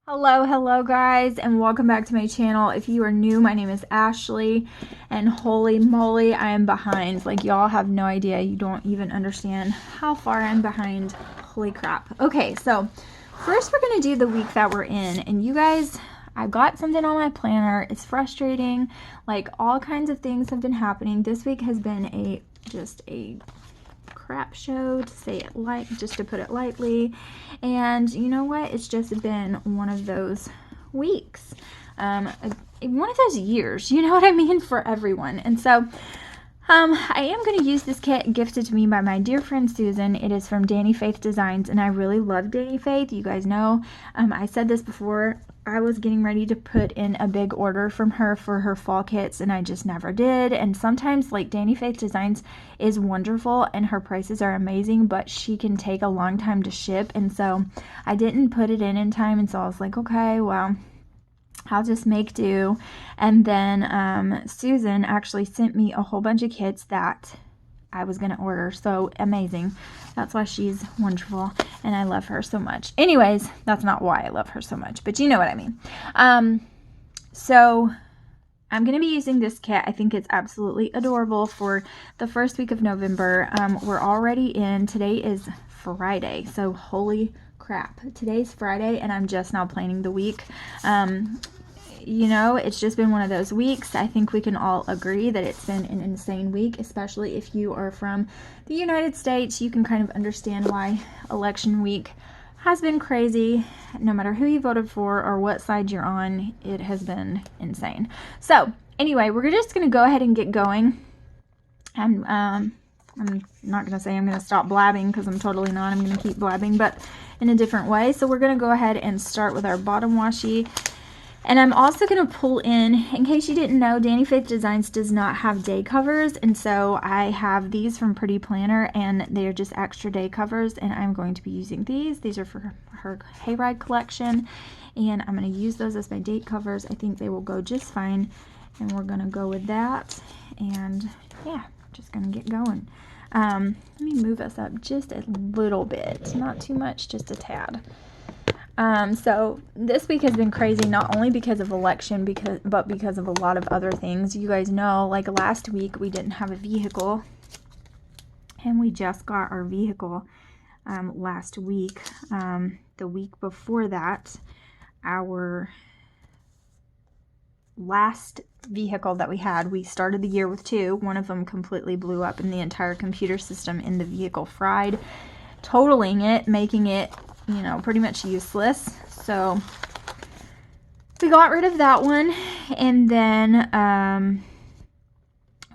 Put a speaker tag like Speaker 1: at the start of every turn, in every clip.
Speaker 1: Hello guys, and welcome back to my channel. If you are new, my name is Ashley, and holy moly, I am behind. Like, y'all have no idea. You don't even understand how far I'm behind. Holy crap. Okay, so first we're gonna do the week that we're in, and you guys, I got something on my planner. It's frustrating. Like, all kinds of things have been happening. This week has been just a crap show, to say it just to put it lightly. And you know what, it's just been one of those weeks, one of those years, you know what I mean, for everyone. And so I am going to use this kit gifted to me by my dear friend Susan. It is from Dani Faith Designs, and I really love Dani Faith. You guys know, I said this before, I was getting ready to put in a big order from her for her fall kits, and I just never did. And sometimes, like, Dani Faith Designs is wonderful and her prices are amazing, but she can take a long time to ship, and so I didn't put it in time. And so I was like, okay, well, I'll just make do. And then Susan actually sent me a whole bunch of kits that I was going to order. So amazing. That's why she's wonderful and I love her so much. Anyways, that's not why I love her so much, but you know what I mean. So I'm going to be using this kit. I think it's absolutely adorable for the first week of November. We're already in, today is Friday, so holy crap. Today's Friday and I'm just now planning the week. You know, it's just been one of those weeks. I think we can all agree that it's been an insane week, especially if you are from the United States. You can kind of understand why election week has been crazy. No matter who you voted for or what side you're on, it has been insane. So anyway, we're just going to go ahead and get going. And I'm not going to say I'm going to stop blabbing, because I'm totally not. I'm going to keep blabbing, but in a different way. So we're going to go ahead and start with our bottom washi. And I'm also going to pull in case you didn't know, Dani Faith Designs does not have day covers. And so I have these from Pretty Planner, and they're just extra day covers. And I'm going to be using these. These are for her Hayride collection. And I'm going to use those as my date covers. I think they will go just fine. And we're going to go with that. And yeah, just going to get going. Let me move us up just a little bit. Not too much, just a tad. So this week has been crazy, not only because of election, but because of a lot of other things. You guys know, like last week we didn't have a vehicle, and we just got our vehicle last week. The week before that, our last vehicle that we had, we started the year with two. One of them completely blew up, and the entire computer system in the vehicle fried, totaling it, making it, you know, pretty much useless. So we got rid of that one, and then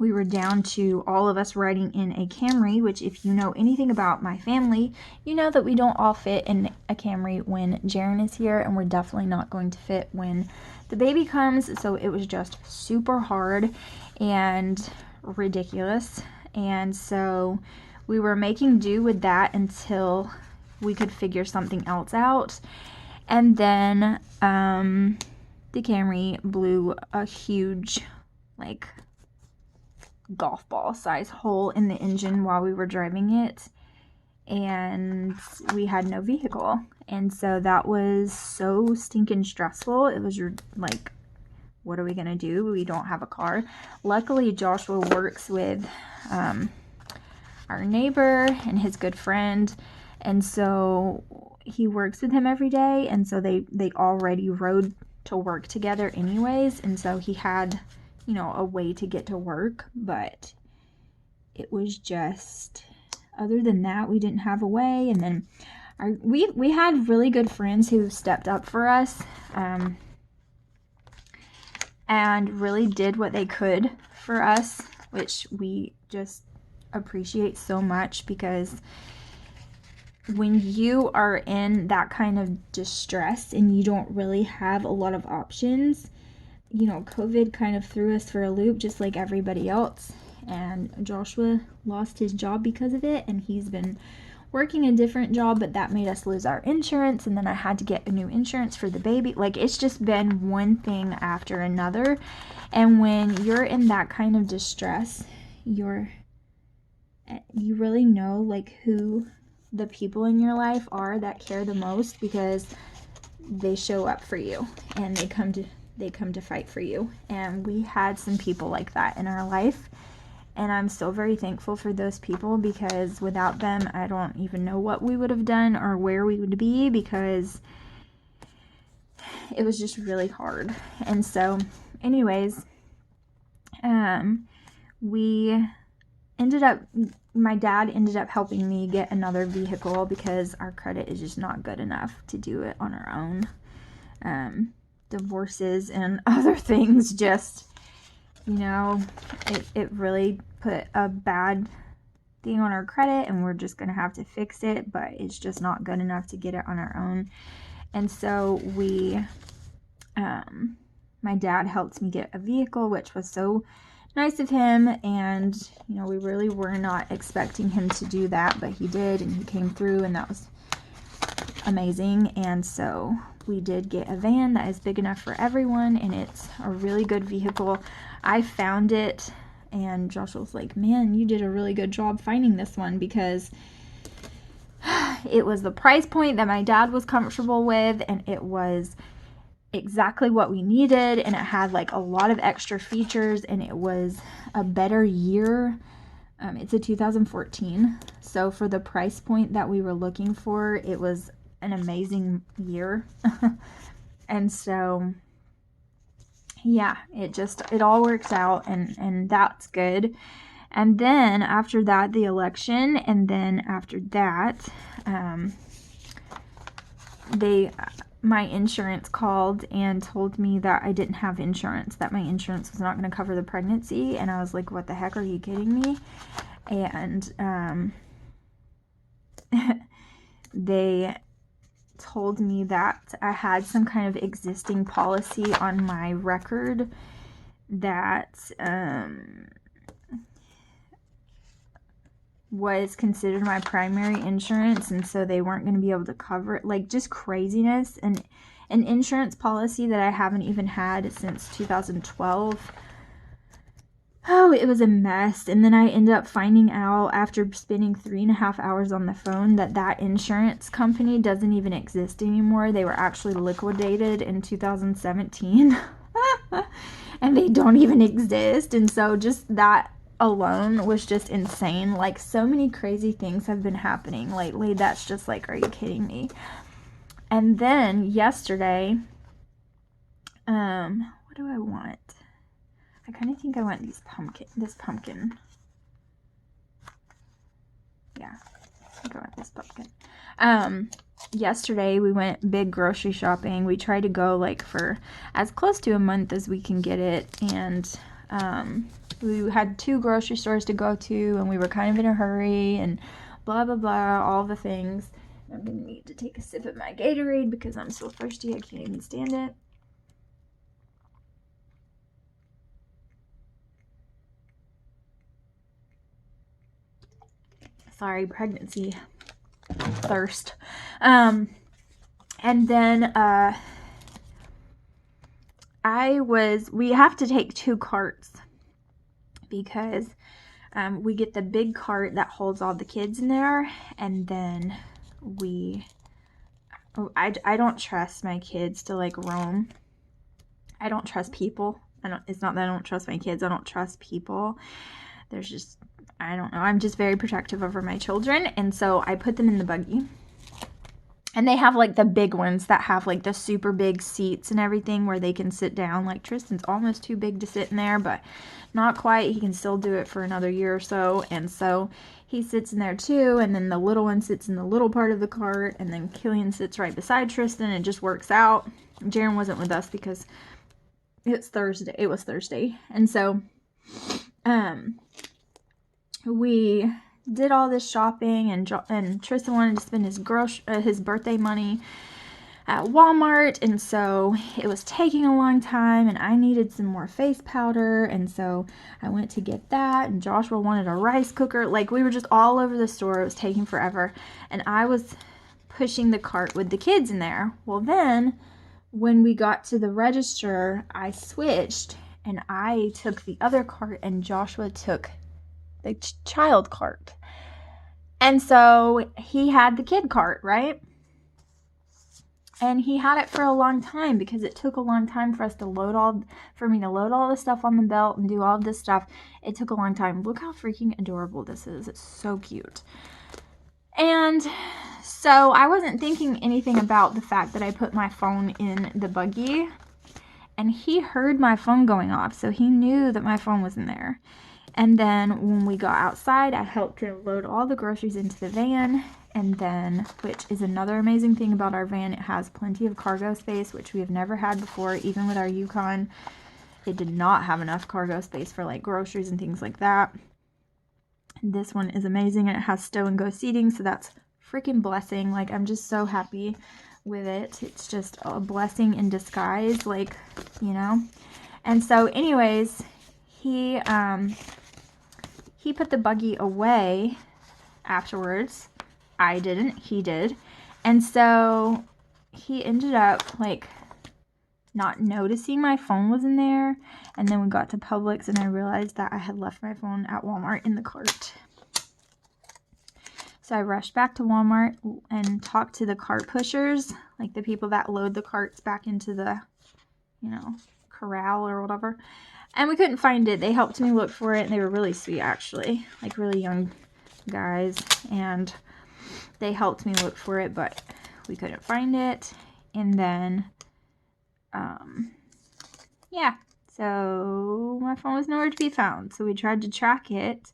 Speaker 1: we were down to all of us riding in a Camry, which, if you know anything about my family, you know that we don't all fit in a Camry when Jaren is here, and we're definitely not going to fit when the baby comes. So it was just super hard and ridiculous, and so we were making do with that until we could figure something else out. And then the Camry blew a huge, like, golf ball size hole in the engine while we were driving it, and we had no vehicle. And so that was so stinking stressful. It was like, what are we gonna do? We don't have a car. Luckily, Joshua works with our neighbor and his good friend, and so he works with him every day, and so they already rode to work together anyways, and so he had, you know, a way to get to work. But it was just, other than that, we didn't have a way. And then we had really good friends who stepped up for us, and really did what they could for us, which we just appreciate so much, because when you are in that kind of distress and you don't really have a lot of options, you know, COVID kind of threw us for a loop, just like everybody else. And Joshua lost his job because of it, and he's been working a different job, but that made us lose our insurance, and then I had to get a new insurance for the baby. Like, it's just been one thing after another. And when you're in that kind of distress, you really know, like, who the people in your life are that care the most, because they show up for you, and they come to fight for you. And we had some people like that in our life, and I'm so very thankful for those people, because without them, I don't even know what we would have done or where we would be, because it was just really hard. And so anyways, my dad ended up helping me get another vehicle, because our credit is just not good enough to do it on our own. Divorces and other things just, it really put a bad thing on our credit, and we're just gonna have to fix it, but it's just not good enough to get it on our own. And so my dad helped me get a vehicle, which was so nice of him. And we really were not expecting him to do that, but he did, and he came through, and that was amazing. And so we did get a van that is big enough for everyone, and it's a really good vehicle. I found it, and Joshua was like, man, you did a really good job finding this one, because it was the price point that my dad was comfortable with, and it was exactly what we needed, and it had like a lot of extra features, and it was a better year. It's a 2014, so for the price point that we were looking for, it was an amazing year. And so yeah, it all works out, and that's good. And then after that, the election, and then after that, my insurance called and told me that I didn't have insurance, that my insurance was not going to cover the pregnancy. And I was like, what the heck, are you kidding me? And they told me that I had some kind of existing policy on my record that was considered my primary insurance, and so they weren't going to be able to cover it. Like, just craziness. And an insurance policy that I haven't even had since 2012. Oh, it was a mess. And then I ended up finding out, after spending 3.5 hours on the phone, that insurance company doesn't even exist anymore. They were actually liquidated in 2017. And they don't even exist. And so just that alone was just insane. Like, so many crazy things have been happening lately that's just like, are you kidding me? And then yesterday, what do I want? I kind of think I want this pumpkin. Yeah, I think I want this pumpkin. Yesterday we went big grocery shopping. We tried to go like for as close to a month as we can get it, and we had 2 grocery stores to go to, and we were kind of in a hurry, and blah blah blah, all the things. I'm gonna need to take a sip of my Gatorade because I'm so thirsty I can't even stand it. Sorry, pregnancy thirst. And then we have to take 2 carts, because we get the big cart that holds all the kids in there, and then I don't trust my kids to like roam. I don't trust people. It's not that I don't trust my kids. I don't trust people. There's just, I don't know. I'm just very protective over my children. And so I put them in the buggy. And they have like the big ones that have like the super big seats and everything where they can sit down. Like, Tristan's almost too big to sit in there, but not quite. He can still do it for another year or so. And so he sits in there too. And then the little one sits in the little part of the cart. And then Killian sits right beside Tristan. It just works out. Jaren wasn't with us because it's Thursday. It was Thursday. And so we did all this shopping, and Tristan wanted to spend his birthday money at Walmart, and so it was taking a long time, and I needed some more face powder, and so I went to get that, and Joshua wanted a rice cooker. Like, we were just all over the store. It was taking forever, and I was pushing the cart with the kids in there. Well, then when we got to the register, I switched, and I took the other cart, and Joshua took the child cart. And so he had the kid cart, right? And he had it for a long time because it took a long time for me to load all the stuff on the belt and do all of this stuff. It took a long time. Look how freaking adorable this is. It's so cute. And so I wasn't thinking anything about the fact that I put my phone in the buggy, and he heard my phone going off, so he knew that my phone was in there. And then when we got outside, I helped him load all the groceries into the van. And then, which is another amazing thing about our van, it has plenty of cargo space, which we have never had before. Even with our Yukon, it did not have enough cargo space for like groceries and things like that. This one is amazing, and it has stow and go seating, so that's freaking blessing. Like, I'm just so happy with it. It's just a blessing in disguise, like, you know. And so anyways, he put the buggy away afterwards. I didn't, he did. And so he ended up like not noticing my phone was in there. And then we got to Publix and I realized that I had left my phone at Walmart in the cart. So I rushed back to Walmart and talked to the cart pushers, like the people that load the carts back into the, you know, corral or whatever. And we couldn't find it. They helped me look for it, and they were really sweet, actually, like really young guys. And they helped me look for it, but we couldn't find it. And then, yeah, so my phone was nowhere to be found. So we tried to track it,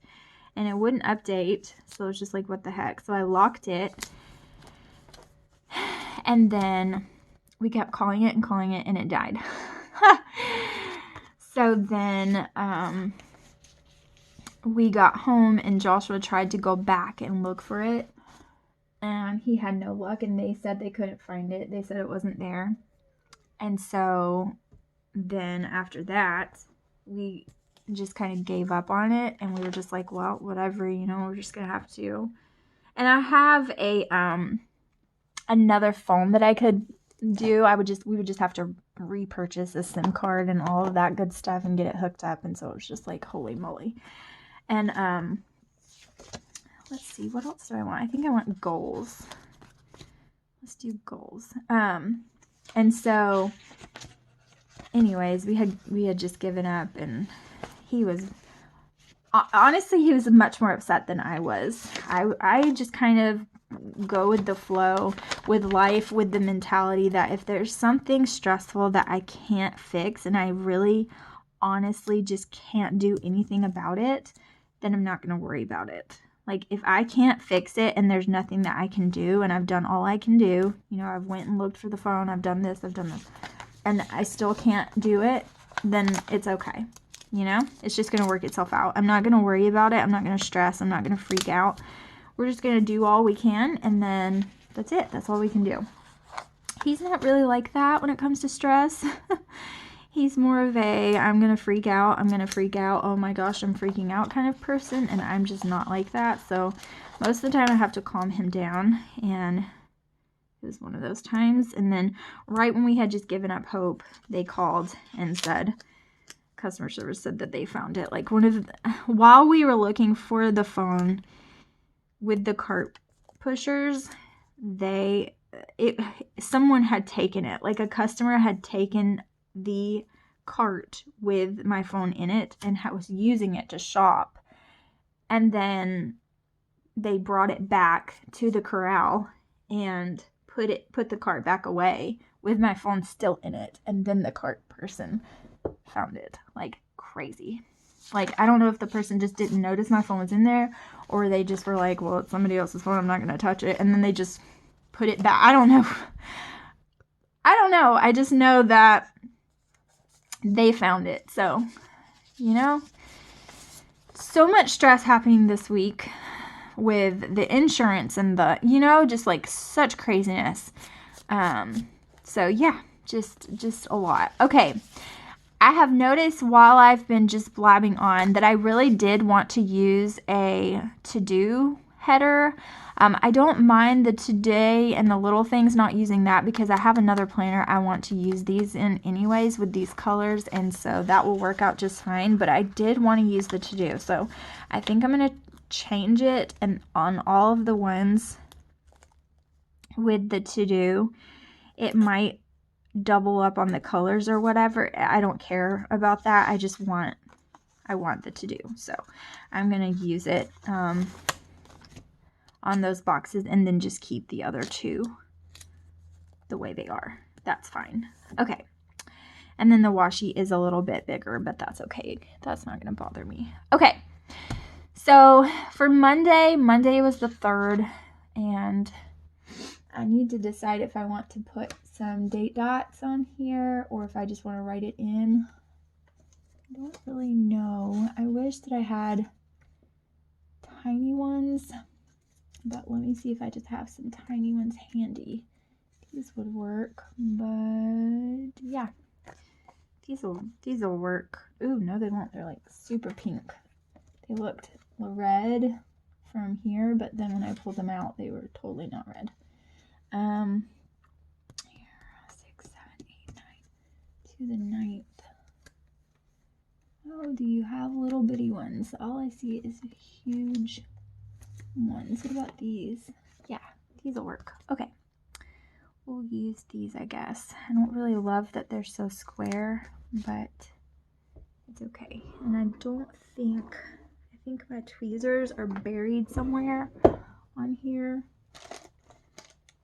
Speaker 1: and it wouldn't update. So it was just like, what the heck? So I locked it, and then we kept calling it, and it died. So then, we got home, and Joshua tried to go back and look for it. And he had no luck, and they said they couldn't find it. They said it wasn't there. And so then after that, we just kind of gave up on it, and we were just like, well, whatever, you know, we're just gonna have to. And I have a another phone that I could do. We would just have to repurchase a SIM card and all of that good stuff and get it hooked up. And so it was just like, holy moly. And let's see, what else do I want? I think I want goals. Let's do goals. And so anyways, we had just given up, and he was honestly, he was much more upset than I was. I just kind of go with the flow with life, with the mentality that if there's something stressful that I can't fix and I really honestly just can't do anything about it, then I'm not going to worry about it. Like, if I can't fix it and there's nothing that I can do, and I've done all I can do, you know, I've went and looked for the phone, I've done this, and I still can't do it, then it's okay. You know, it's just going to work itself out. I'm not going to worry about it. I'm not going to stress. I'm not going to freak out. We're just going to do all we can, and then that's it. That's all we can do. He's not really like that when it comes to stress. He's more of a, I'm going to freak out. I'm going to freak out. Oh my gosh, I'm freaking out kind of person, and I'm just not like that. So most of the time I have to calm him down, and it was one of those times. And then right when we had just given up hope, they called and said, customer service said that they found it. Like, while we were looking for the phone with the cart pushers, someone had taken it. Like, a customer had taken the cart with my phone in it and was using it to shop. And then they brought it back to the corral and put the cart back away with my phone still in it. And then the cart person found it. Like, crazy. Like, I don't know if the person just didn't notice my phone was in there, or they just were like, well, it's somebody else's phone, I'm not going to touch it. And then they just put it back. I don't know. I just know that they found it. So, you know, so much stress happening this week with the insurance and the, you know, just like such craziness. So yeah, just a lot. Okay. I have noticed while I've been just blabbing on that I really did want to use a to-do header. I don't mind the today and the little things, not using that, because I have another planner I want to use these in anyways with these colors, and so that will work out just fine. But I did want to use the to-do, so I think I'm going to change it, and on all of the ones with the to-do, it might double up on the colors or whatever. I don't care about that. I want the to do. So I'm going to use it on those boxes and then just keep the other two the way they are. That's fine. Okay. And then the washi is a little bit bigger, but that's okay. That's not going to bother me. Okay. So for Monday was the 3rd, and I need to decide if I want to put some date dots on here or if I just want to write it in. I don't really know. I wish that I had tiny ones, but let me see if I just have some tiny ones handy. These would work, but yeah, these will work. Ooh, no, they won't. They're like super pink. They looked red from here, but then when I pulled them out, they were totally not red. 6, 7, 8, 9 to the 9th. Oh, do you have little bitty ones? All I see is huge ones. What about these? Yeah, these will work. Okay, we'll use these, I guess. I don't really love that they're so square, but it's okay. And I think my tweezers are buried somewhere on here.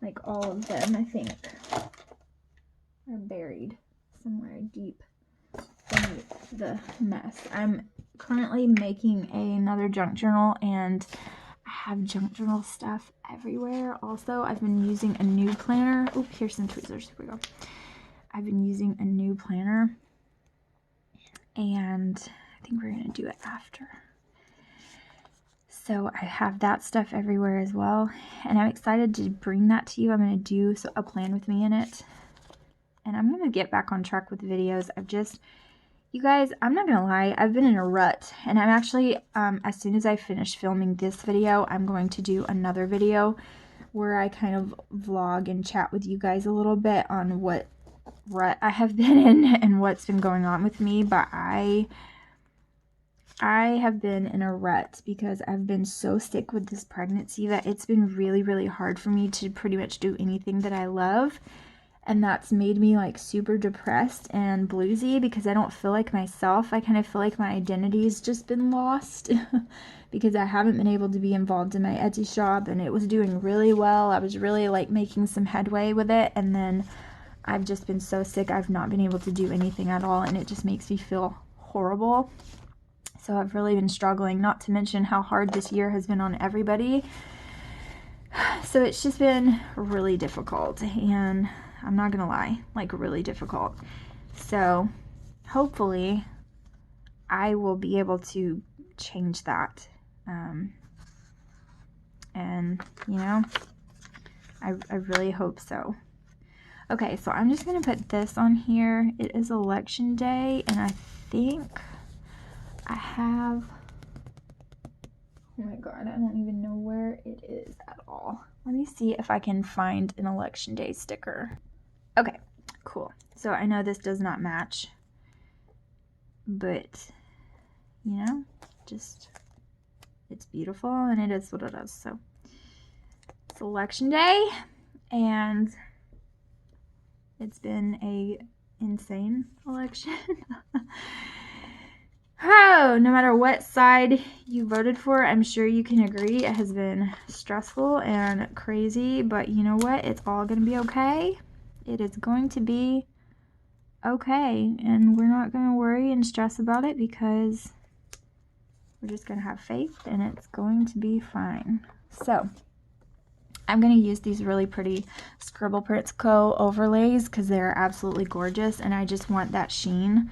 Speaker 1: Like all of them, I think, are buried somewhere deep beneath the mess. I'm currently making another junk journal, and I have junk journal stuff everywhere. Also, I've been using a new planner. Oh, here's some tweezers. Here we go. I've been using a new planner, and I think we're going to do it after. So I have that stuff everywhere as well, and I'm excited to bring that to you. I'm going to do a plan with me in it, and I'm going to get back on track with videos. You guys, I'm not going to lie, I've been in a rut, and I'm actually, as soon as I finish filming this video, I'm going to do another video where I kind of vlog and chat with you guys a little bit on what rut I have been in and what's been going on with me, but I have been in a rut because I've been so sick with this pregnancy that it's been really, really hard for me to pretty much do anything that I love. And that's made me like super depressed and bluesy because I don't feel like myself. I kind of feel like my identity's just been lost because I haven't been able to be involved in my Etsy shop, and it was doing really well. I was really like making some headway with it, and then I've just been so sick I've not been able to do anything at all, and it just makes me feel horrible. So I've really been struggling, not to mention how hard this year has been on everybody. So it's just been really difficult, and I'm not gonna lie, like really difficult. So hopefully I will be able to change that. And you know, I really hope so. Okay, so I'm just gonna put this on here. It is election day, and I think I have, oh my god, I don't even know where it is at all. Let me see if I can find an election day sticker. Okay, cool. So I know this does not match, but you know, just, it's beautiful and it is what it is. So it's election day, and it's been a insane election. Oh, no matter what side you voted for, I'm sure you can agree it has been stressful and crazy, but you know what? It's all going to be okay. It is going to be okay, and we're not going to worry and stress about it because we're just going to have faith and it's going to be fine. So I'm going to use these really pretty Scribble Prints Co. overlays because they're absolutely gorgeous, and I just want that sheen.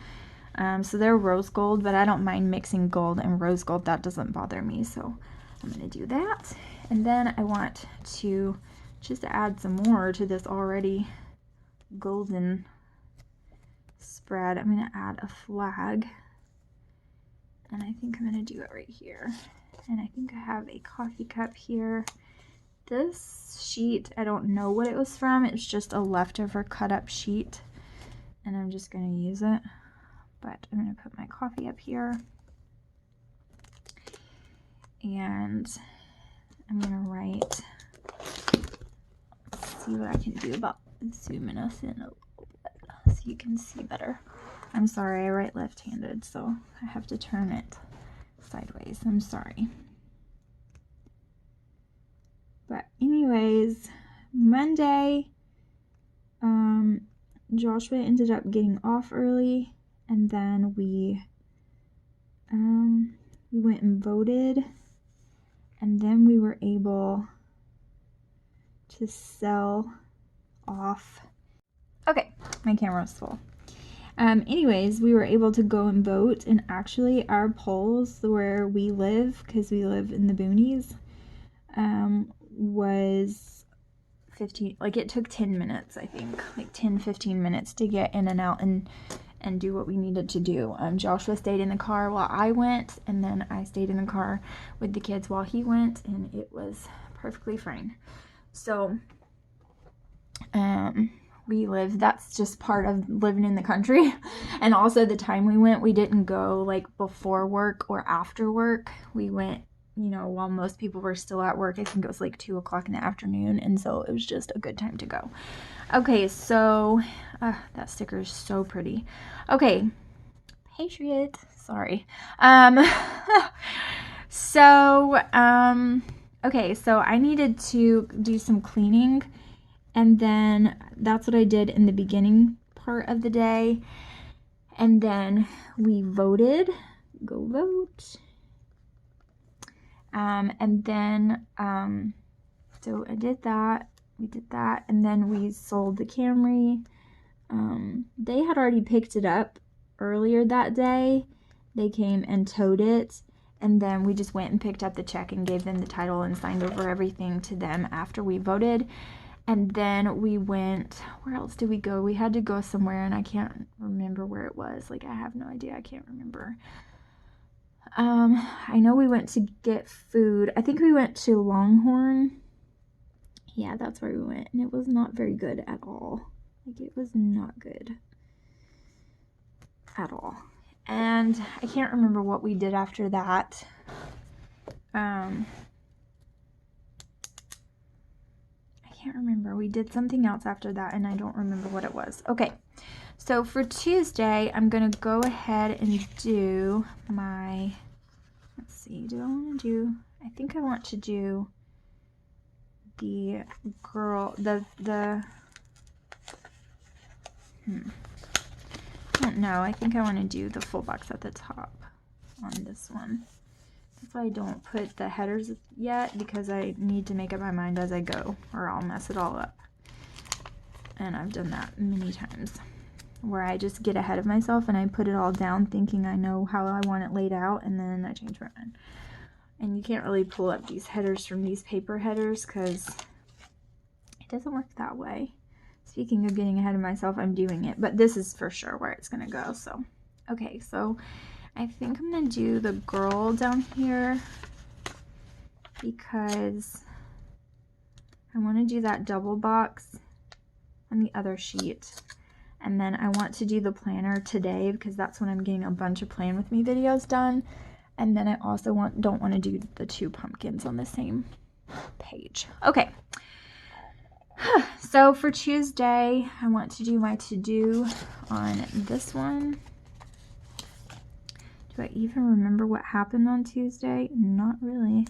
Speaker 1: So they're rose gold, but I don't mind mixing gold and rose gold. That doesn't bother me, so I'm going to do that. And then I want to just add some more to this already golden spread. I'm going to add a flag, and I think I'm going to do it right here. And I think I have a coffee cup here. This sheet, I don't know what it was from. It's just a leftover cut up sheet, and I'm just going to use it. But I'm going to put my coffee up here, and I'm going to write, let's see what I can do about zooming us in a little bit so you can see better. I'm sorry, I write left-handed, so I have to turn it sideways. I'm sorry. But anyways, Monday, Joshua ended up getting off early, and then we went and voted, and then we were able to sell off. Okay, my camera's full. Anyways, we were able to go and vote, and actually our polls where we live, because we live in the boonies, was 15, like it took 10 minutes, I think, like 10-15 minutes to get in and out and do what we needed to do. Joshua stayed in the car while I went, and then I stayed in the car with the kids while he went, and it was perfectly fine. So, that's just part of living in the country. And also the time we went, we didn't go like before work or after work. We went, you know, while most people were still at work. I think it was like 2 o'clock in the afternoon, and so it was just a good time to go. Okay, so that sticker is so pretty. Okay, Patriot, sorry. Okay, so I needed to do some cleaning, and then that's what I did in the beginning part of the day. And then we voted. Go vote. And then, so I did that. We did that. And then we sold the Camry. They had already picked it up earlier that day. They came and towed it. And then we just went and picked up the check and gave them the title and signed over everything to them after we voted. And then we went, where else did we go? We had to go somewhere, and I can't remember where it was. Like, I have no idea. I can't remember. I know we went to get food. I think we went to Longhorn. Yeah, that's where we went. And it was not very good at all. Like, it was not good at all. And I can't remember what we did after that. I can't remember. We did something else after that, and I don't remember what it was. Okay, so for Tuesday, I'm going to go ahead and do my, let's see, do I want to do, I think I want to do the girl, I don't know. I think I want to do the full box at the top on this one. That's why I don't put the headers yet, because I need to make up my mind as I go, or I'll mess it all up. And I've done that many times, where I just get ahead of myself and I put it all down thinking I know how I want it laid out, and then I change my mind. And you can't really pull up these headers from these paper headers because it doesn't work that way. Speaking of getting ahead of myself, I'm doing it, but this is for sure where it's gonna go. So, okay, so I think I'm gonna do the girl down here because I want to do that double box on the other sheet, and then I want to do the planner today because that's when I'm getting a bunch of Plan With Me videos done. And then I also don't want to do the 2 pumpkins on the same page. Okay. So for Tuesday, I want to do my to-do on this one. Do I even remember what happened on Tuesday? Not really.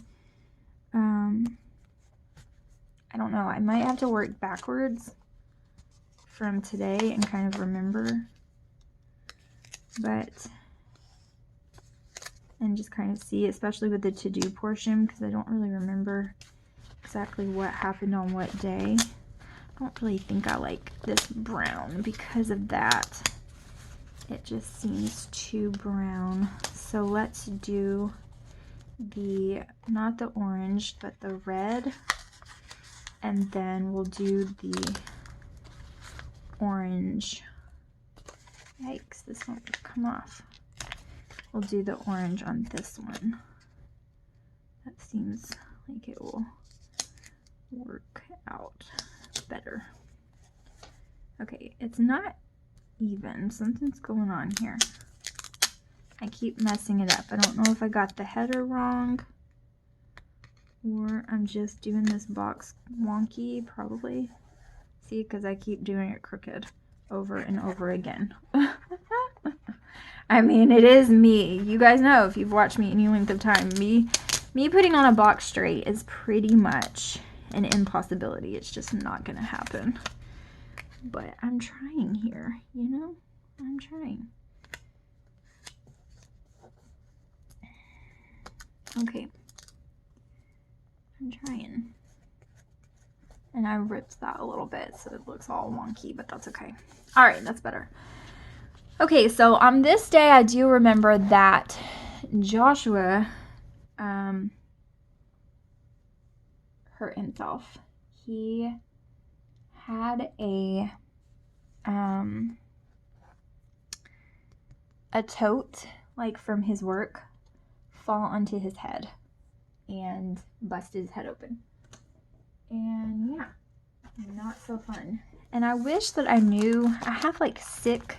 Speaker 1: I don't know. I might have to work backwards from today and kind of remember. And just kind of see, especially with the to-do portion, because I don't really remember exactly what happened on what day. I don't really think I like this brown because of that. It just seems too brown. So let's do not the orange, but the red. And then we'll do the orange. Yikes, this won't come off. We'll do the orange on this one. That seems like it will work out better. Okay, it's not even. Something's going on here. I keep messing it up. I don't know if I got the header wrong or I'm just doing this box wonky, probably See, because I keep doing it crooked over and over again. I mean, it is me. You guys know, if you've watched me any length of time, me putting on a box straight is pretty much an impossibility. It's just not gonna happen. But I'm trying here, you know? I'm trying. Okay. I'm trying. And I ripped that a little bit, so it looks all wonky, but that's okay. All right, that's better. Okay, so on this day, I do remember that Joshua hurt himself. He had a tote, like from his work, fall onto his head and bust his head open. And yeah, not so fun. And I wish that I knew, I have like sick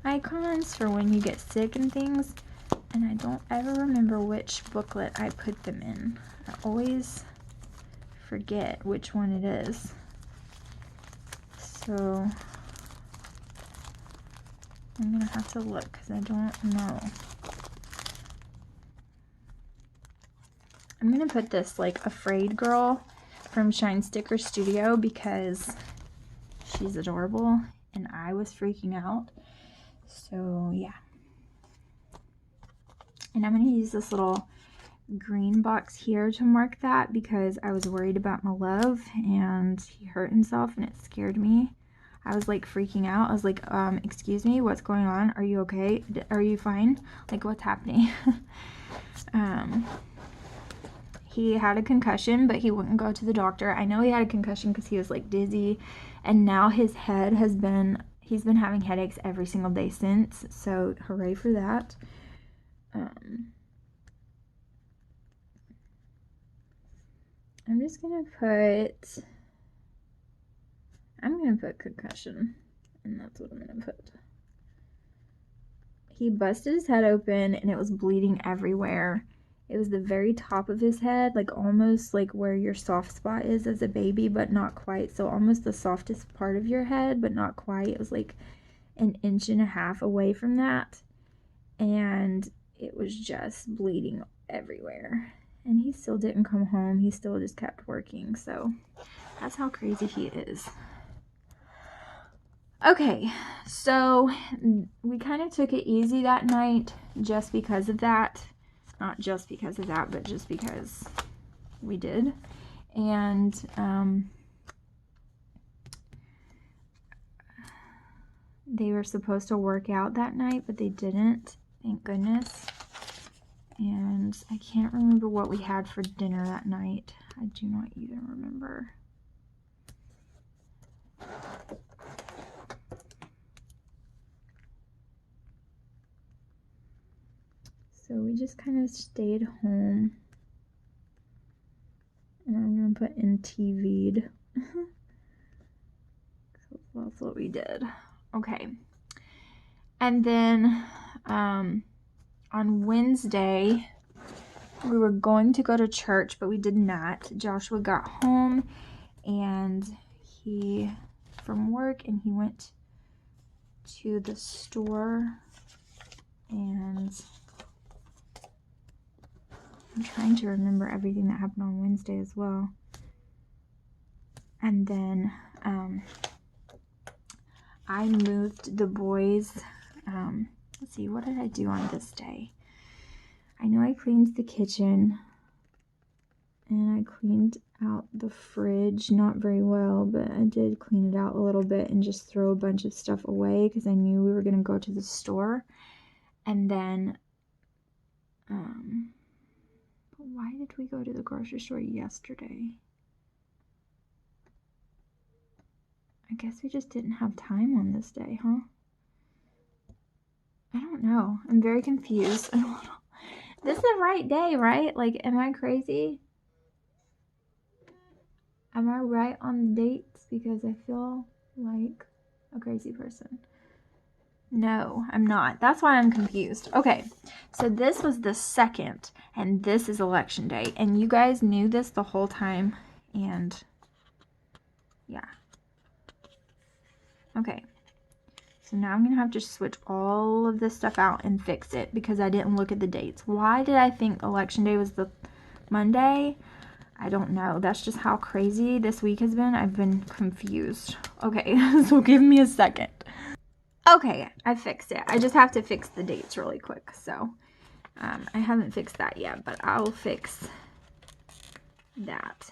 Speaker 1: icons for when you get sick and things, and I don't ever remember which booklet I put them in. I always forget which one it is. So I'm gonna have to look because I don't know. I'm gonna put this like Afraid Girl from Shine Sticker Studio because she's adorable and I was freaking out. So yeah. And I'm gonna use this little green box here to mark that because I was worried about my love and he hurt himself and it scared me. I was like freaking out. I was like, excuse me, what's going on? Are you okay? Are you fine? Like, what's happening? He had a concussion, but he wouldn't go to the doctor. I know he had a concussion because he was like dizzy, and now his head has been, he's been having headaches every single day since, so hooray for that. I'm just gonna put, concussion, and that's what I'm gonna put. He busted his head open and it was bleeding everywhere. It was the very top of his head, like almost like where your soft spot is as a baby, but not quite. So almost the softest part of your head, but not quite. It was like an inch and a half away from that. And it was just bleeding everywhere. And he still didn't come home. He still just kept working. So that's how crazy he is. Okay, so we kind of took it easy that night just because of that. Not just because of that, but just because we did. And they were supposed to work out that night, but they didn't, thank goodness. And I can't remember what we had for dinner that night. I do not even remember. So we just kind of stayed home. And I'm going to put in TV'd. So that's what we did. Okay. And then on Wednesday, we were going to go to church, but we did not. Joshua got home and from work, and he went to the store, and I'm trying to remember everything that happened on Wednesday as well. And then I moved the boys. Let's see, what did I do on this day? I know I cleaned the kitchen and I cleaned out the fridge, not very well, but I did clean it out a little bit and just throw a bunch of stuff away because I knew we were going to go to the store. And then why did we go to the grocery store yesterday? I guess we just didn't have time on this day, huh? I don't know. I'm very confused. This is the right day, right? Like, am I crazy? Am I right on the dates? Because I feel like a crazy person. No, I'm not. That's why I'm confused. Okay, so this was the 2nd, and this is election day. And you guys knew this the whole time, and yeah. Okay. So now I'm going to have to switch all of this stuff out and fix it because I didn't look at the dates. Why did I think Election Day was the Monday? I don't know. That's just how crazy this week has been. I've been confused. Okay, so give me a second. Okay, I fixed it. I just have to fix the dates really quick. So I haven't fixed that yet, but I'll fix that.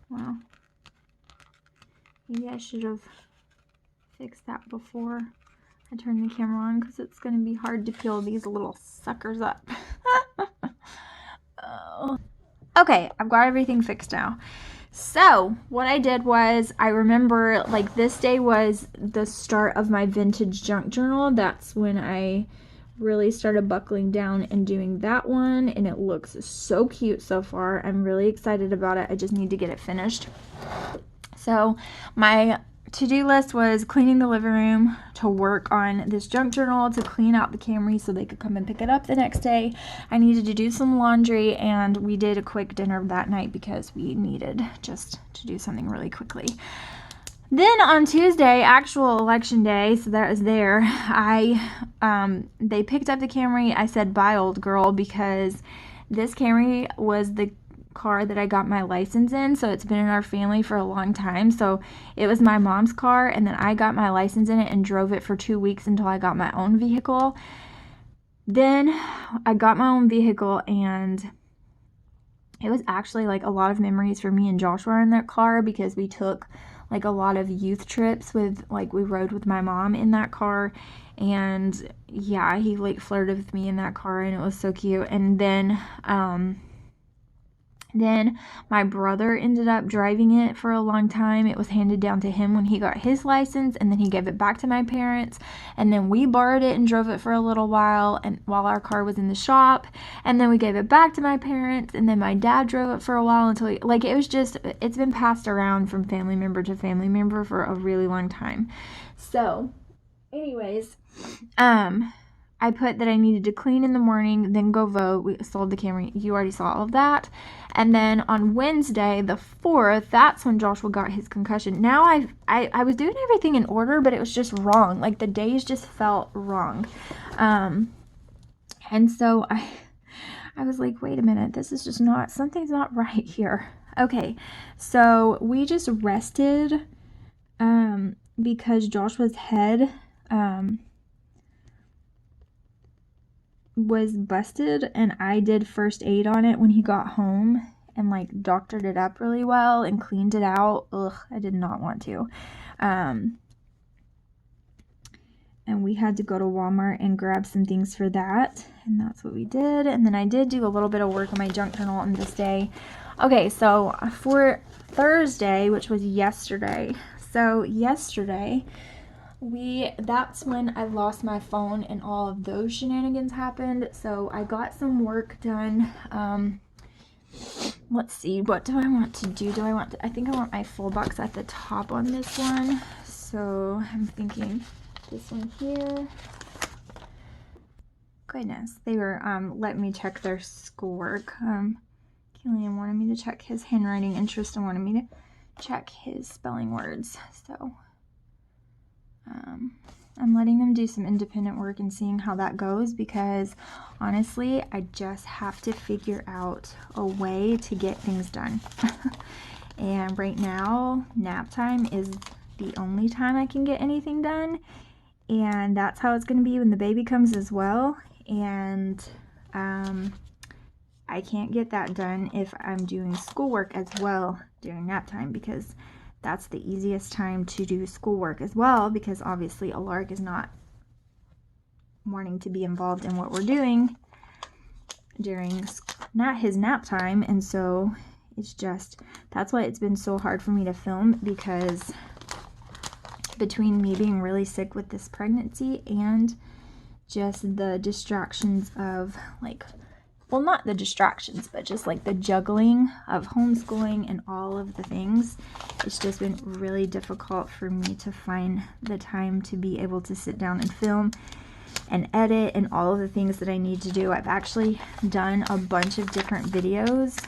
Speaker 1: Well, maybe I should have fix that before I turn the camera on because it's going to be hard to peel these little suckers up. Oh. Okay, I've got everything fixed now. So what I did was, I remember like this day was the start of my vintage junk journal. That's when I really started buckling down and doing that one, and it looks so cute so far. I'm really excited about it. I just need to get it finished. So my to-do list was cleaning the living room, to work on this junk journal, to clean out the Camry so they could come and pick it up the next day. I needed to do some laundry, and we did a quick dinner that night because we needed just to do something really quickly. Then on Tuesday, actual election day, so that was there, they picked up the Camry. I said, bye, old girl, because this Camry was the car that I got my license in, so it's been in our family for a long time. So it was my mom's car, and then I got my license in it and drove it for 2 weeks until I got my own vehicle. Then I got my own vehicle, and it was actually like a lot of memories for me and Joshua in that car because we took like a lot of youth trips with, like, we rode with my mom in that car, and yeah, he like flirted with me in that car, and it was so cute. And then my brother ended up driving it for a long time. It was handed down to him when he got his license, and then he gave it back to my parents, and then we borrowed it and drove it for a little while, and while our car was in the shop, and then we gave it back to my parents, and then my dad drove it for a while until it was just, it's been passed around from family member to family member for a really long time. So anyways, I put that I needed to clean in the morning, then go vote. We sold the Camry. You already saw all of that. And then on Wednesday, the 4th, that's when Joshua got his concussion. Now I was doing everything in order, but it was just wrong. Like the days just felt wrong. And so I was like, wait a minute, this is just not, something's not right here. Okay, so we just rested because Joshua's head was busted, and I did first aid on it when he got home and like doctored it up really well and cleaned it out. Ugh, I did not want to. And we had to go to Walmart and grab some things for that, and that's what we did. And then I did do a little bit of work on my junk journal on this day. Okay, so for Thursday, which was yesterday, that's when I lost my phone and all of those shenanigans happened. So I got some work done. Let's see, what do I want to do? I think I want my full box at the top on this one. So I'm thinking this one here. Goodness, they were letting me check their schoolwork. Killian wanted me to check his handwriting, and Tristan wanted me to check his spelling words. So I'm letting them do some independent work and seeing how that goes, because honestly, I just have to figure out a way to get things done. And right now, nap time is the only time I can get anything done, and that's how it's going to be when the baby comes as well. And I can't get that done if I'm doing schoolwork as well during nap time, because that's the easiest time to do schoolwork as well, because obviously Alaric is not wanting to be involved in what we're doing during his nap time. And so it's just, that's why it's been so hard for me to film, because between me being really sick with this pregnancy and just the distractions of like, well, not the distractions, but just like the juggling of homeschooling and all of the things, it's just been really difficult for me to find the time to be able to sit down and film and edit and all of the things that I need to do. I've actually done a bunch of different videos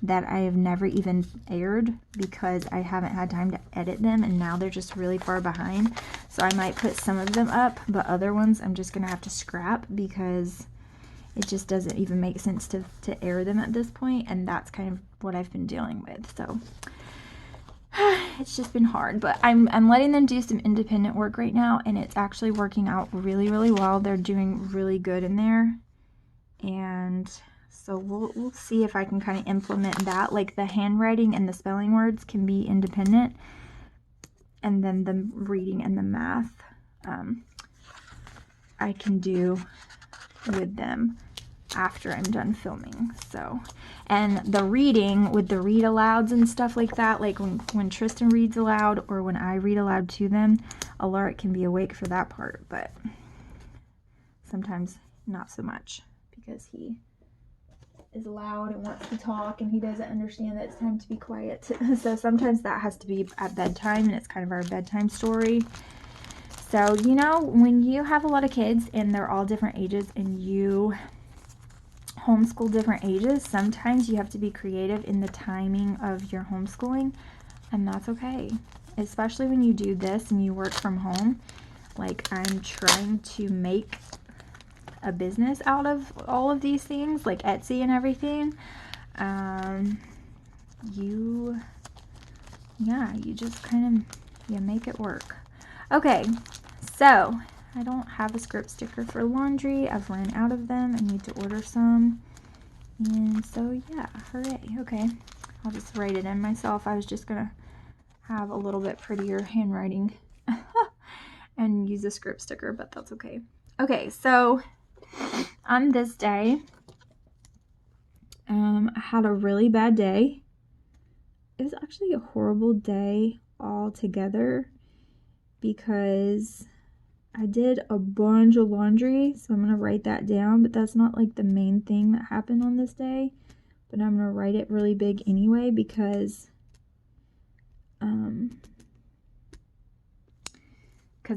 Speaker 1: that I have never even aired because I haven't had time to edit them, and now they're just really far behind. So I might put some of them up, but other ones I'm just gonna have to scrap because it just doesn't even make sense to air them at this point, and that's kind of what I've been dealing with. So it's just been hard, but I'm letting them do some independent work right now, and it's actually working out really, really well. They're doing really good in there, and so we'll see if I can kind of implement that. Like the handwriting and the spelling words can be independent, and then the reading and the math I can do with them after I'm done filming. So, and the reading with the read alouds and stuff like that, like when Tristan reads aloud or when I read aloud to them, Alaric can be awake for that part, but sometimes not so much because he is loud and wants to talk and he doesn't understand that it's time to be quiet. So sometimes that has to be at bedtime, and it's kind of our bedtime story. So, you know, when you have a lot of kids and they're all different ages and you homeschool different ages, sometimes you have to be creative in the timing of your homeschooling, and that's okay. Especially when you do this and you work from home. Like, I'm trying to make a business out of all of these things, like Etsy and everything. You just kind of, you make it work. Okay, so I don't have a script sticker for laundry. I've run out of them. I need to order some. And so yeah, hooray. Okay, I'll just write it in myself. I was just gonna have a little bit prettier handwriting and use a script sticker, but that's okay. Okay, so on this day, I had a really bad day. It was actually a horrible day altogether because I did a bunch of laundry, so I'm going to write that down, but that's not like the main thing that happened on this day, but I'm going to write it really big anyway because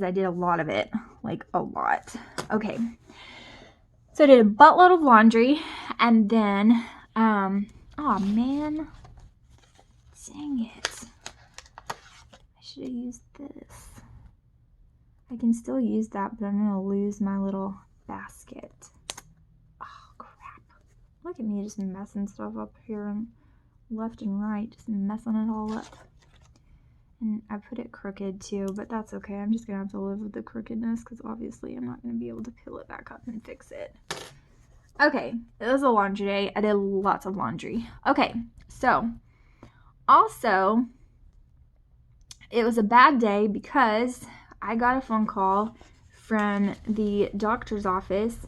Speaker 1: I did a lot of it, like a lot. Okay, so I did a buttload of laundry, and then, oh man, dang it, I should have used this. I can still use that, but I'm going to lose my little basket. Oh, crap. Look at me just messing stuff up here and left and right, just messing it all up. And I put it crooked too, but that's okay. I'm just going to have to live with the crookedness because obviously I'm not going to be able to peel it back up and fix it. Okay, it was a laundry day. I did lots of laundry. Okay, so also it was a bad day because I got a phone call from the doctor's office,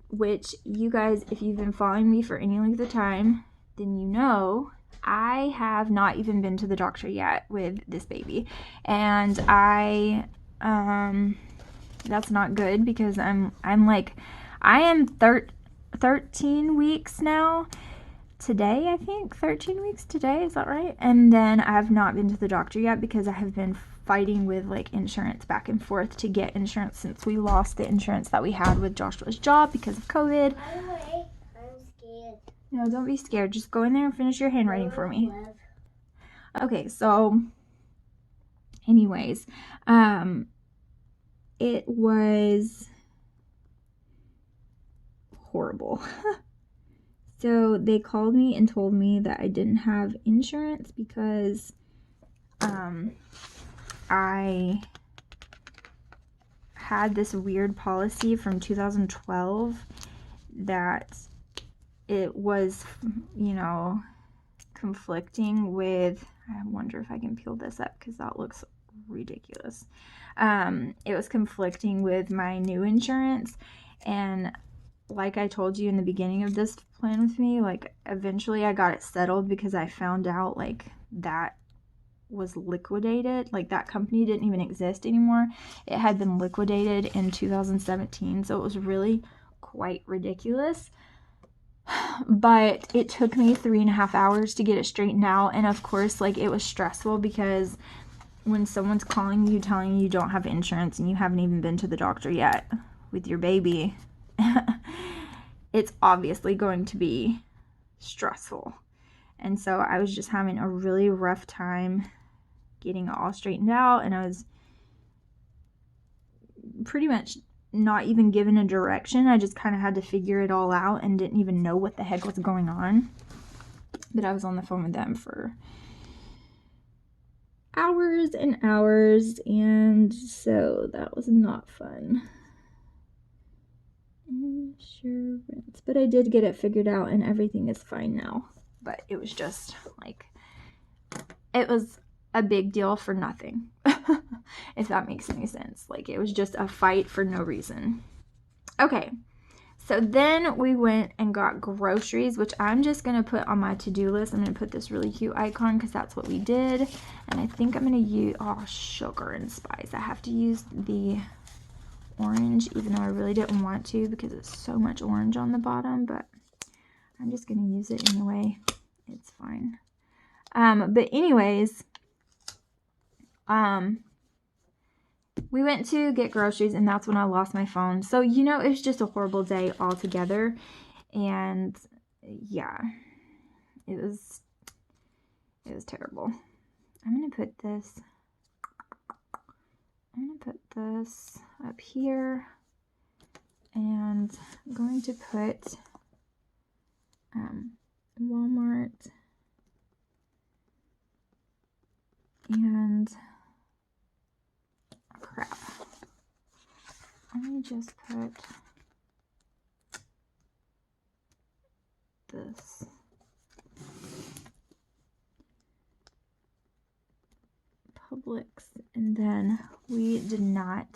Speaker 1: which you guys, if you've been following me for any length of time, then you know I have not even been to the doctor yet with this baby. And that's not good because I am 13 weeks now. Today, I think 13 weeks today, is that right? And then I have not been to the doctor yet because I have been fighting with like insurance back and forth to get insurance since we lost the insurance that we had with Joshua's job because of COVID.
Speaker 2: By the way, I'm scared.
Speaker 1: No, don't be scared. Just go in there and finish your handwriting for me. Okay, so anyways, it was horrible. So they called me and told me that I didn't have insurance because I had this weird policy from 2012 that it was, you know, conflicting with, I wonder if I can peel this up because that looks ridiculous. It was conflicting with my new insurance, and like I told you in the beginning of this plan with me, like eventually I got it settled because I found out like that was liquidated. Like that company didn't even exist anymore. It had been liquidated in 2017, so it was really quite ridiculous. But it took me 3.5 hours to get it straightened out, and of course like it was stressful because when someone's calling you telling you don't have insurance and you haven't even been to the doctor yet with your baby, it's obviously going to be stressful. And so I was just having a really rough time getting it all straightened out, and I was pretty much not even given a direction. I just kind of had to figure it all out and didn't even know what the heck was going on. But I was on the phone with them for hours and hours, and so that was not fun. Insurance. But I did get it figured out and everything is fine now. But it was just like, it was a big deal for nothing. If that makes any sense. Like, it was just a fight for no reason. Okay, so then we went and got groceries, which I'm just going to put on my to-do list. I'm going to put this really cute icon because that's what we did. And I think I'm going to use, sugar and spice. I have to use the orange, even though I really didn't want to because it's so much orange on the bottom, but I'm just going to use it anyway. It's fine. But anyways, we went to get groceries, and that's when I lost my phone. So, you know, it was just a horrible day altogether. And yeah, it was terrible. I'm going to put this up here, and I'm going to put Walmart and crap. Let me just put this. Publix, and then we did not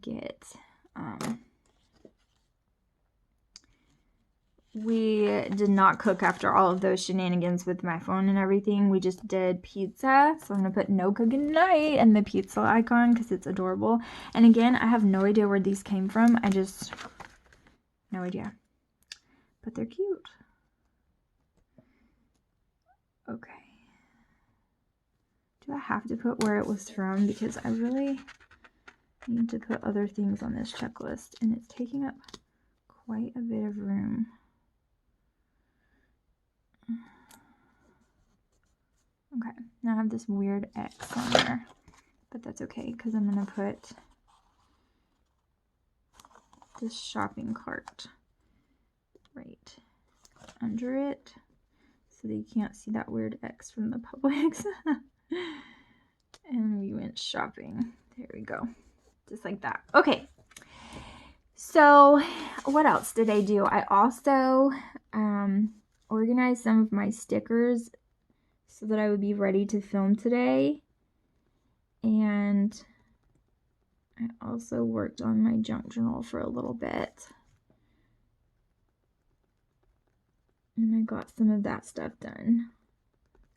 Speaker 1: get cook after all of those shenanigans with my phone and everything. We just did pizza, so I'm gonna put no cooking tonight and the pizza icon because it's adorable. And again, I have no idea where these came from. No idea, but they're cute. Okay. Do I have to put where it was from? Because I really need to put other things on this checklist, and it's taking up quite a bit of room. Okay, now I have this weird X on there, but that's okay because I'm going to put this shopping cart right under it so that you can't see that weird X from the Publix. And we went shopping. There we go. Just like that. Okay. So what else did I do? I also organized some of my stickers so that I would be ready to film today. And I also worked on my junk journal for a little bit. And I got some of that stuff done.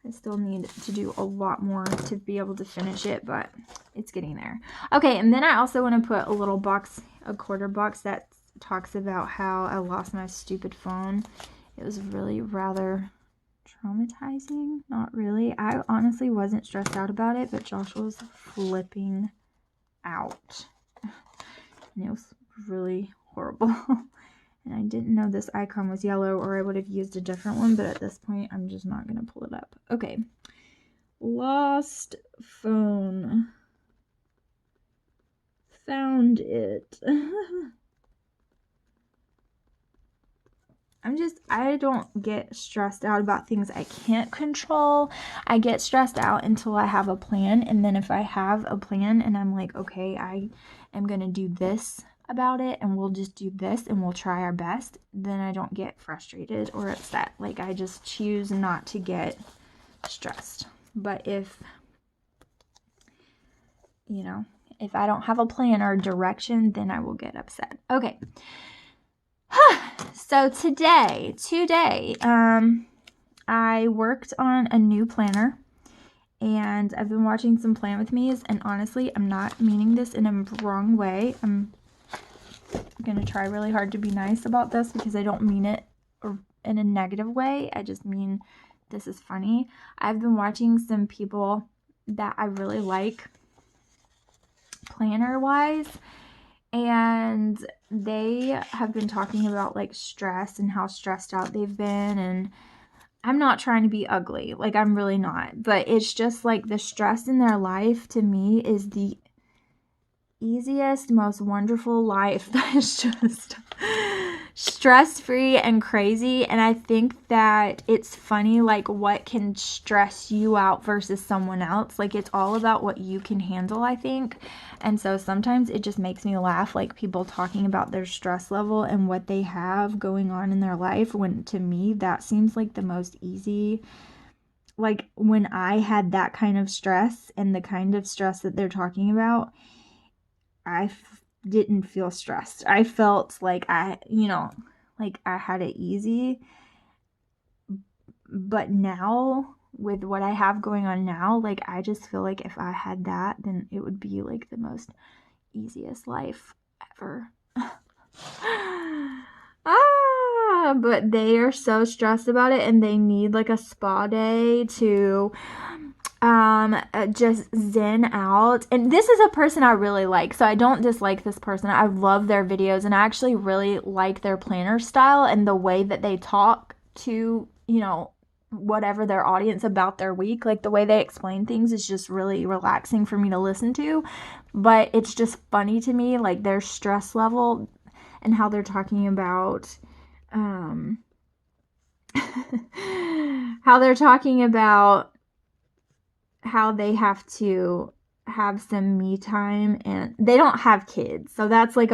Speaker 1: I still need to do a lot more to be able to finish it, but it's getting there. Okay, and then I also want to put a little box, a quarter box that talks about how I lost my stupid phone. It was really rather traumatizing. Not really. I honestly wasn't stressed out about it, but Josh was flipping out. And it was really horrible. And I didn't know this icon was yellow, or I would have used a different one, but at this point, I'm just not going to pull it up. Okay. Lost phone. Found it. I don't get stressed out about things I can't control. I get stressed out until I have a plan, and then if I have a plan and I'm like, okay, I am going to do this about it, and we'll just do this and we'll try our best, then I don't get frustrated or upset. Like, I just choose not to get stressed. But if I don't have a plan or direction, then I will get upset. Okay. So today, I worked on a new planner, and I've been watching some Plan With Me's, and honestly, I'm not meaning this in a wrong way. I'm gonna try really hard to be nice about this because I don't mean it in a negative way. I just mean this is funny. I've been watching some people that I really like planner wise, And they have been talking about like stress and how stressed out they've been. And I'm not trying to be ugly, like I'm really not, but it's just like the stress in their life to me is the easiest, most wonderful life that is just stress-free and crazy. And I think that it's funny, like what can stress you out versus someone else. Like it's all about what you can handle, I think. And so sometimes it just makes me laugh, like people talking about their stress level and what they have going on in their life, when to me that seems like the most easy. Like when I had that kind of stress and the kind of stress that they're talking about, didn't feel stressed. I felt like like I had it easy. But now, with what I have going on now, like I just feel like if I had that, then it would be like the most easiest life ever. But they are so stressed about it, and they need like a spa day to just zen out. And this is a person I really like, so I don't dislike this person. I love their videos, and I actually really like their planner style and the way that they talk to, whatever their audience about their week. Like the way they explain things is just really relaxing for me to listen to. But it's just funny to me, like their stress level and how they're talking about how they're talking about how they have to have some me time, and they don't have kids. So that's like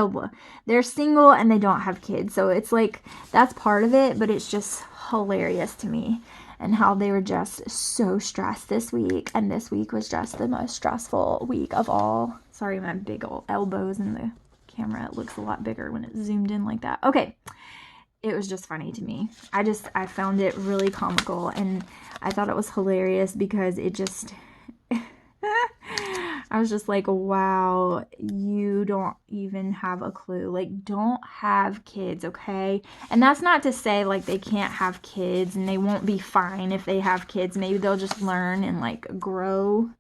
Speaker 1: they're single and they don't have kids. So it's like that's part of it, but it's just hilarious to me, and how they were just so stressed this week, and this week was just the most stressful week of all. Sorry, my big old elbows in the camera. It looks a lot bigger when it's zoomed in like that. Okay. It was just funny to me. I found it really comical, and I thought it was hilarious because it just, I was just like, wow, you don't even have a clue. Like, don't have kids, okay? And that's not to say like they can't have kids and they won't be fine if they have kids. Maybe they'll just learn and like grow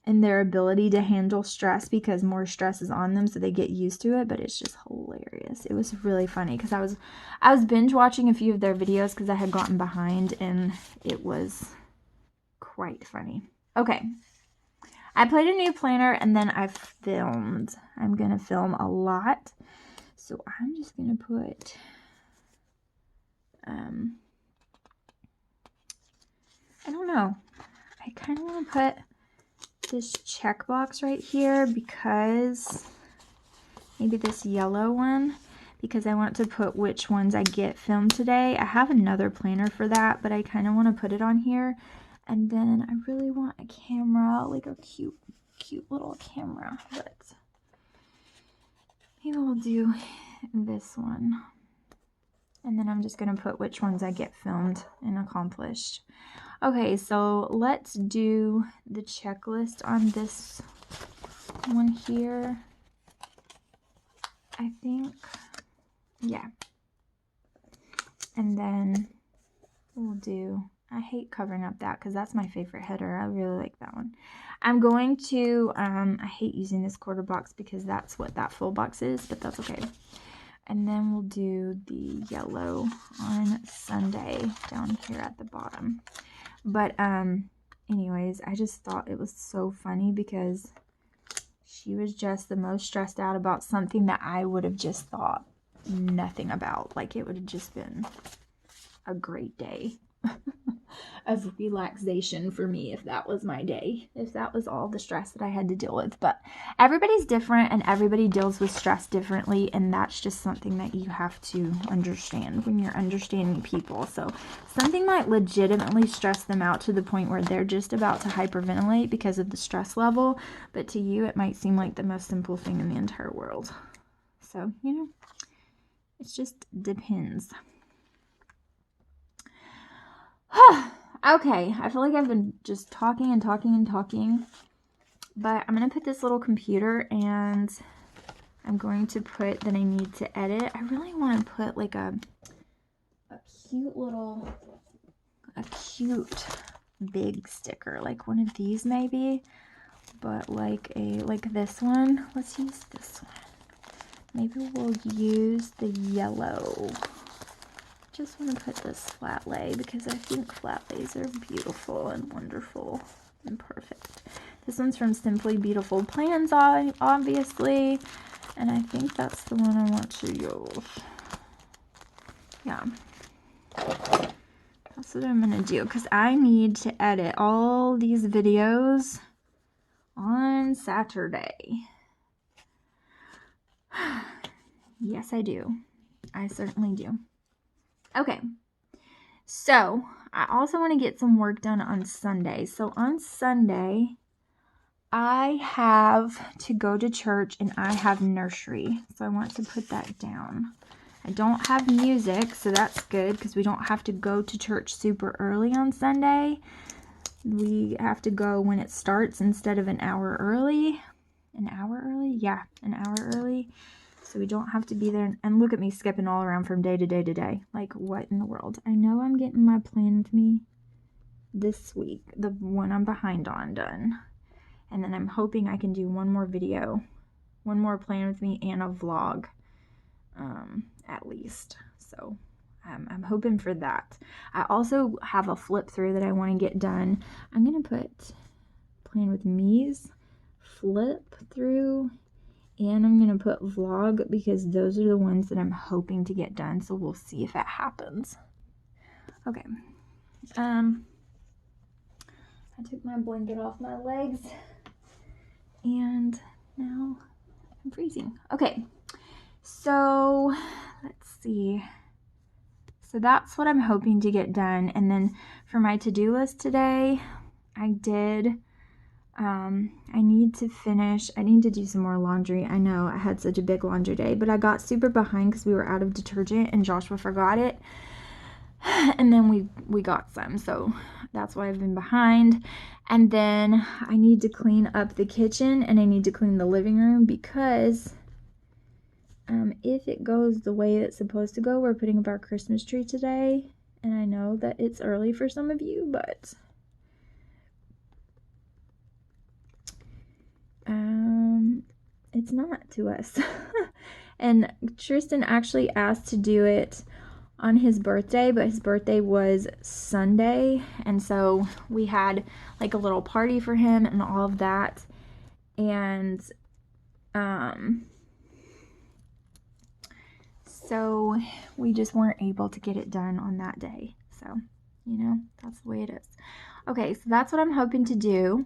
Speaker 1: in their ability to handle stress because more stress is on them, so they get used to it. But it's just hilarious. It was really funny because I was binge watching a few of their videos because I had gotten behind, and it was quite funny. Okay, I played a new planner, and then I filmed. I'm gonna film a lot, so I'm just gonna put I don't know, I kind of want to put this checkbox right here, because maybe this yellow one, because I want to put which ones I get filmed today. I have another planner for that, but I kind of want to put it on here. And then I really want a camera, like a cute little camera, but maybe we'll do this one. And then I'm just going to put which ones I get filmed and accomplished. Okay, so let's do the checklist on this one here. I think, yeah. And then we'll do, I hate covering up that because that's my favorite header. I really like that one. I'm going to, I hate using this quarter box because that's what that full box is, but that's okay. And then we'll do the yellow on Sunday down here at the bottom. But anyways, I just thought it was so funny because she was just the most stressed out about something that I would have just thought nothing about. Like it would have just been a great day of relaxation for me if that was my day, if that was all the stress that I had to deal with. But everybody's different and everybody deals with stress differently, and that's just something that you have to understand when you're understanding people. So something might legitimately stress them out to the point where they're just about to hyperventilate because of the stress level, but to you it might seem like the most simple thing in the entire world. So, it just depends. Okay, I feel like I've been just talking and talking and talking, but I'm going to put this little computer, and I'm going to put that I need to edit. I really want to put like a cute big sticker, like one of these maybe, but like this one. Let's use this one. maybe we'll use the yellow. Just want to put this flat lay because I think flat lays are beautiful and wonderful and perfect. This one's from Simply Beautiful Plans, obviously, and I think that's the one I want to use. Yeah, that's what I'm gonna do because I need to edit all these videos on Saturday. Yes, I do. I certainly do. Okay, so I also want to get some work done on Sunday. So on Sunday, I have to go to church and I have nursery. So I want to put that down. I don't have music, so that's good because we don't have to go to church super early on Sunday. We have to go when it starts instead of an hour early. An hour early? Yeah, an hour early. So we don't have to be there. And look at me skipping all around from day to day to day. Like, what in the world? I know I'm getting my plan with me this week, the one I'm behind on, done. And then I'm hoping I can do one more video, one more plan with me, and a vlog, at least. So I'm hoping for that. I also have a flip through that I want to get done. I'm going to put plan with me's flip through, and I'm going to put vlog because those are the ones that I'm hoping to get done. So we'll see if that happens. Okay. I took my blanket off my legs and now I'm freezing. Okay. So let's see. So that's what I'm hoping to get done. And then for my to-do list today, I need to do some more laundry. I know I had such a big laundry day, but I got super behind because we were out of detergent and Joshua forgot it. And then we got some, so that's why I've been behind. And then I need to clean up the kitchen and I need to clean the living room because if it goes the way it's supposed to go, we're putting up our Christmas tree today. And I know that it's early for some of you, but it's not to us. And Tristan actually asked to do it on his birthday, but his birthday was Sunday, and so we had like a little party for him and all of that, and so we just weren't able to get it done on that day. So, you know, that's the way it is. Okay, so that's what I'm hoping to do.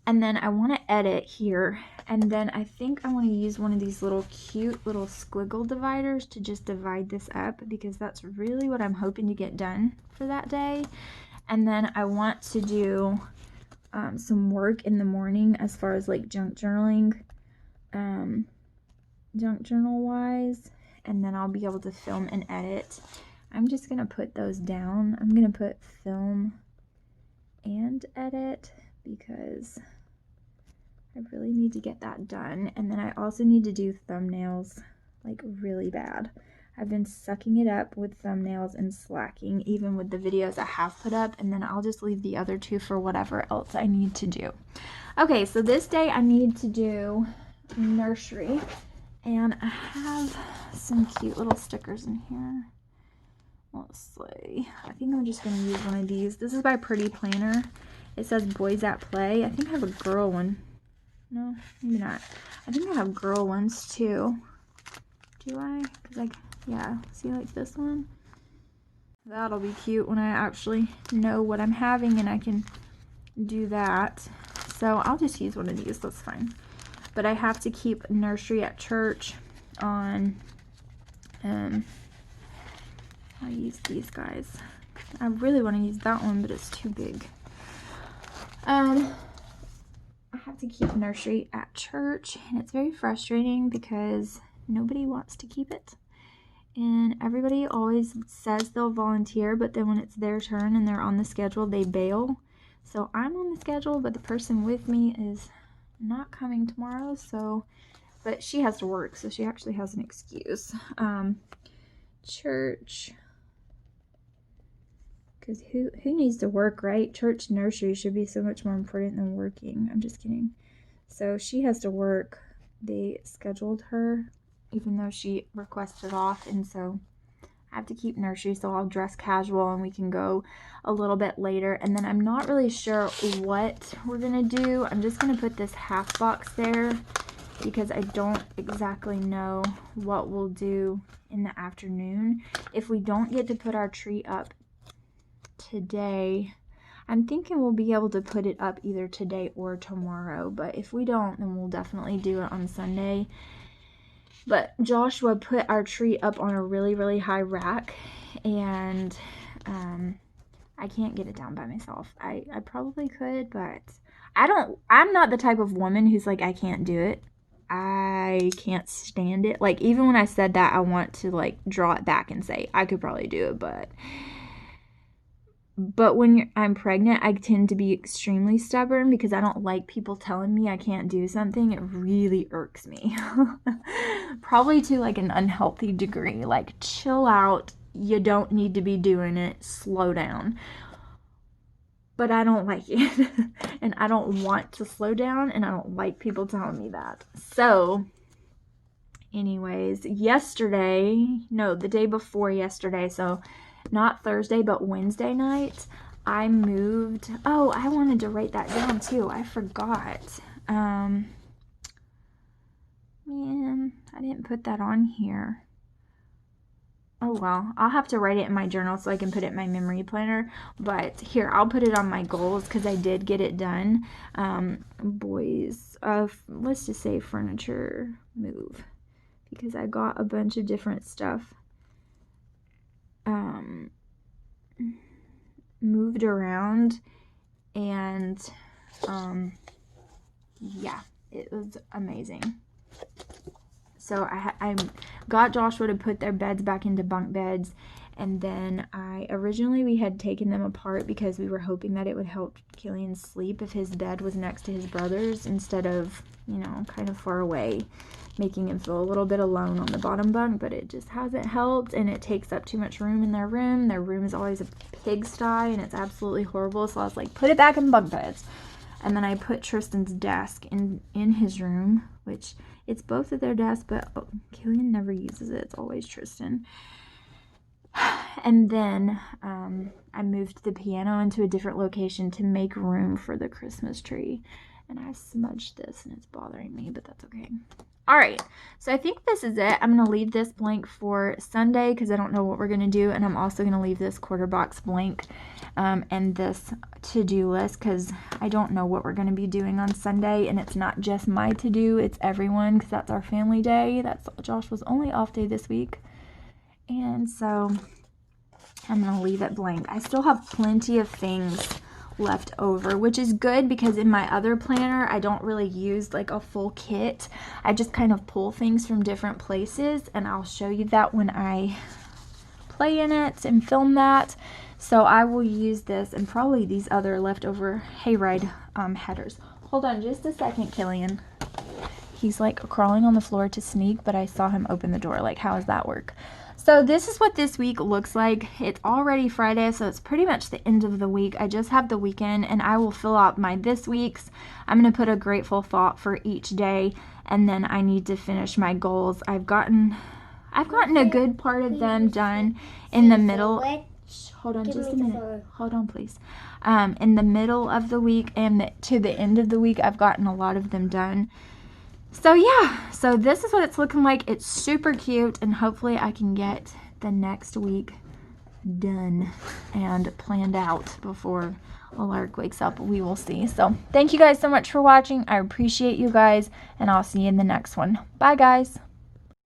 Speaker 1: And then I want to edit here, and then I think I want to use one of these little cute little squiggle dividers to just divide this up because that's really what I'm hoping to get done for that day. And then I want to do some work in the morning as far as like junk journaling, junk journal wise, and then I'll be able to film and edit. I'm just going to put those down. I'm going to put film and edit because I really need to get that done. And then I also need to do thumbnails like really bad. I've been sucking it up with thumbnails and slacking even with the videos I have put up, and then I'll just leave the other two for whatever else I need to do. Okay, so this day I need to do nursery, and I have some cute little stickers in here. Let's see. I think I'm just going to use one of these. This is by Pretty Planner. It says Boys at Play. I think I have a girl one. No, maybe not. I think I have girl ones too. Do I? Because yeah, see like this one? That'll be cute when I actually know what I'm having and I can do that. So I'll just use one of these, that's fine. But I have to keep nursery at church on, I'll use these guys. I really want to use that one, but it's too big. I have to keep nursery at church, and it's very frustrating because nobody wants to keep it. And everybody always says they'll volunteer, but then when it's their turn and they're on the schedule, they bail. So I'm on the schedule, but the person with me is not coming tomorrow, so, but she has to work, so she actually has an excuse. Church, because who needs to work, right? Church nursery should be so much more important than working. I'm just kidding. So she has to work. They scheduled her even though she requested off, and so I have to keep nursery, so I'll dress casual and we can go a little bit later. And then I'm not really sure what we're gonna do. I'm just gonna put this half box there because I don't exactly know what we'll do in the afternoon. If we don't get to put our tree up today, I'm thinking we'll be able to put it up either today or tomorrow, but if we don't, then we'll definitely do it on Sunday. But Joshua put our tree up on a really, really high rack, and I can't get it down by myself. I probably could, but I'm not the type of woman who's like, I can't do it. I can't stand it. Like, even when I said that, I want to like draw it back and say I could probably do it, but when I'm pregnant, I tend to be extremely stubborn because I don't like people telling me I can't do something. It really irks me. Probably to like an unhealthy degree. Like, chill out. You don't need to be doing it. Slow down. But I don't like it. And I don't want to slow down. And I don't like people telling me that. So, anyways, the day before yesterday, so not Thursday, but Wednesday night, I moved. Oh, I wanted to write that down too. I forgot. Man, I didn't put that on here. Oh well, I'll have to write it in my journal so I can put it in my memory planner. But here, I'll put it on my goals because I did get it done. Let's just say furniture move, because I got a bunch of different stuff moved around, and yeah, it was amazing. So I got Joshua to put their beds back into bunk beds, and then originally we had taken them apart because we were hoping that it would help Killian sleep if his bed was next to his brother's instead of, kind of far away, making him feel a little bit alone on the bottom bunk, but it just hasn't helped, and it takes up too much room in their room. Their room is always a pigsty, and it's absolutely horrible, so I was like, put it back in bunk beds. And then I put Tristan's desk in his room, which it's both of their desks, but Killian never uses it. It's always Tristan. And then I moved the piano into a different location to make room for the Christmas tree. And I smudged this, and it's bothering me, but that's okay. All right, so I think this is it. I'm going to leave this blank for Sunday because I don't know what we're going to do, and I'm also going to leave this quarter box blank and this to-do list because I don't know what we're going to be doing on Sunday, and it's not just my to-do, it's everyone because that's our family day. That's Joshua's only off day this week, and so I'm going to leave it blank. I still have plenty of things left over, which is good because in my other planner I don't really use like a full kit. I just kind of pull things from different places, and I'll show you that when I play in it and film that. So I will use this and probably these other leftover hayride headers. Hold on just a second, Killian. He's like crawling on the floor to sneak, but I saw him open the door. Like, how does that work? So this is what this week looks like. It's already Friday, so it's pretty much the end of the week. I just have the weekend, and I will fill out my this week's. I'm going to put a grateful thought for each day, and then I need to finish my goals. I've gotten a good part of them done in the middle. Hold on just a minute. Hold on, please. In the middle of the week and to the end of the week, I've gotten a lot of them done. So yeah, so this is what it's looking like. It's super cute, and hopefully I can get the next week done and planned out before Alark wakes up. We will see. So thank you guys so much for watching. I appreciate you guys, and I'll see you in the next one. Bye guys.